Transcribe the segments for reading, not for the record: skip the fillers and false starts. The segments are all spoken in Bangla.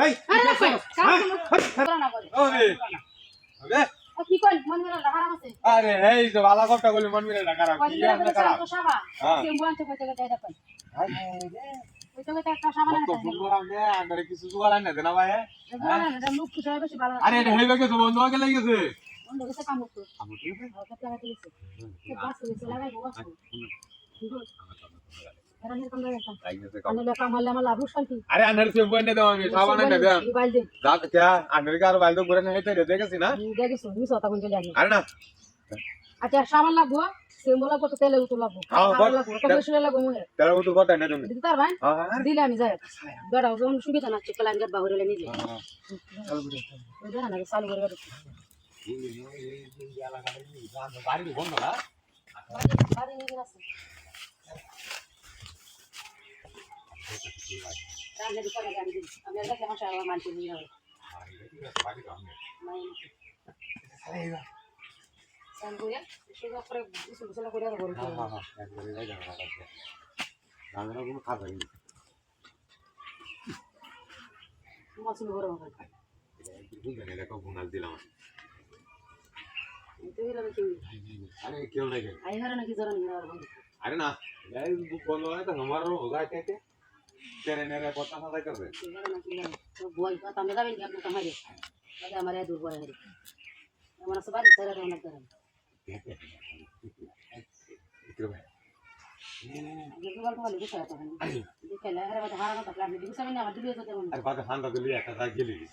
এই আরে রাখো কাম না করে ওরে ওরে কি কই মন মেরা হারাম আছে আরে এই যে বালা কথা বলি মন মিলে টাকা রাখ কি আপনি করা তো সাবা হ্যাঁ। কেম বলতে কইতে কইতে এটা কই হাই কইতে কইতে একটা সাবান কত আছে সুন্দর আমনে আন্ডারে কিছু জোগাড় আনে দেনা ভাই এটা মুখ কি সবাই বেশি ভালো আরে এটা হইবে গেছে বন্ধু আগে লাগি গেছে অন্য কিছু কাম করতে আমি কি হবে কত টাকা দিয়েছে বাস হইছে লাগাই বাস আরে আন্ডারে সে বইনে দাও আমি সাবান এনে দাও যা কে আন্ডারে কার বাইল তো করে না হেতে দেখেছি না আরে না আচ্ছা সাবান লাগবো সিম্বল লাগবো তো তেলে উঠো লাগবো তেল উঠো কত এনে তুমি দিতে পারবেন হ্যাঁ দিলে আমি যাই বেড়াও যখন সুবিধা না চিকলা আঙ্গার বাহুরে নিজে চালু করে বাড়ি বন্ধ না বাড়ি নিয়ে আছে রান্না দিতে না গাড়ি দিই আমি আর কেমন সারা মানতে নিয়ে যাবো সানগুয়া সেটা পরে বিসুলা করে আর করে একবারে যাই না রান্না কোনো খাবার নেই মাছুল বড় হবে বুঝলেন এটা কখন নাল দিলাম তো এর কি আরে কেউ নাই আই হারা নাকি জরা নিয়ে আর বন্ধু अरे ना यार बुक बंद हो तो हमारा होगा क्या क्या तेरे नेरे पता था कर दे जरा नाকি তো বই কথা আমি যাবেন কি আপনি কামারে তাহলে আমারে দূর বড় হরি আমার সবাই তারা রান্না করেন इधर भाई ये तो गल्प वाली दिखा था दिखा ले अरे बात हारा का प्लान दिख सब ने दिए तो तेमन अरे बात खान तो लिया था गेली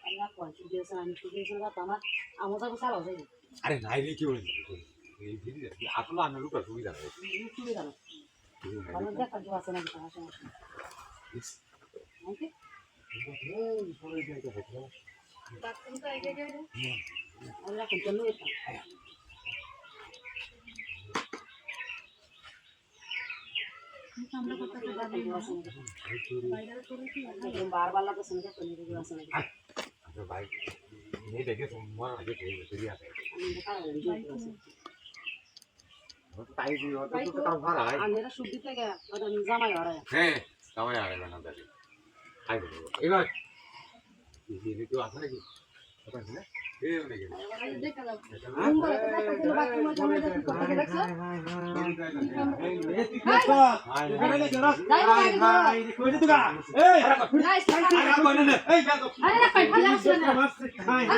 Allah kau cium sana ni cium sana tamar amu tak salah saja अरे नाही रे क्यों नहीं ये आपला आने लुका सुविधा है ini dah kalau dah kerja sana kita sana nanti tak tentu aja je Allah kau jamu itu আমরা করতে পারবো না বারবার লাগে শুনতে কোন দিকে আসে না अरे भाई ये देखे तुम मार आगे तेरी आते আমি দেখা वो तो टाइट ही होता तो काम भरा है আমরা সুদ্ধি থেকে ওটা জামাই হরে हैं समय आ रहा है ना दादी हाय एक बार ये तो आसा नहीं पता है ना ये नहीं দেখা দাও আমরা দেখা দিল বাকি মত জামাই কথা দেখছো हाय हाय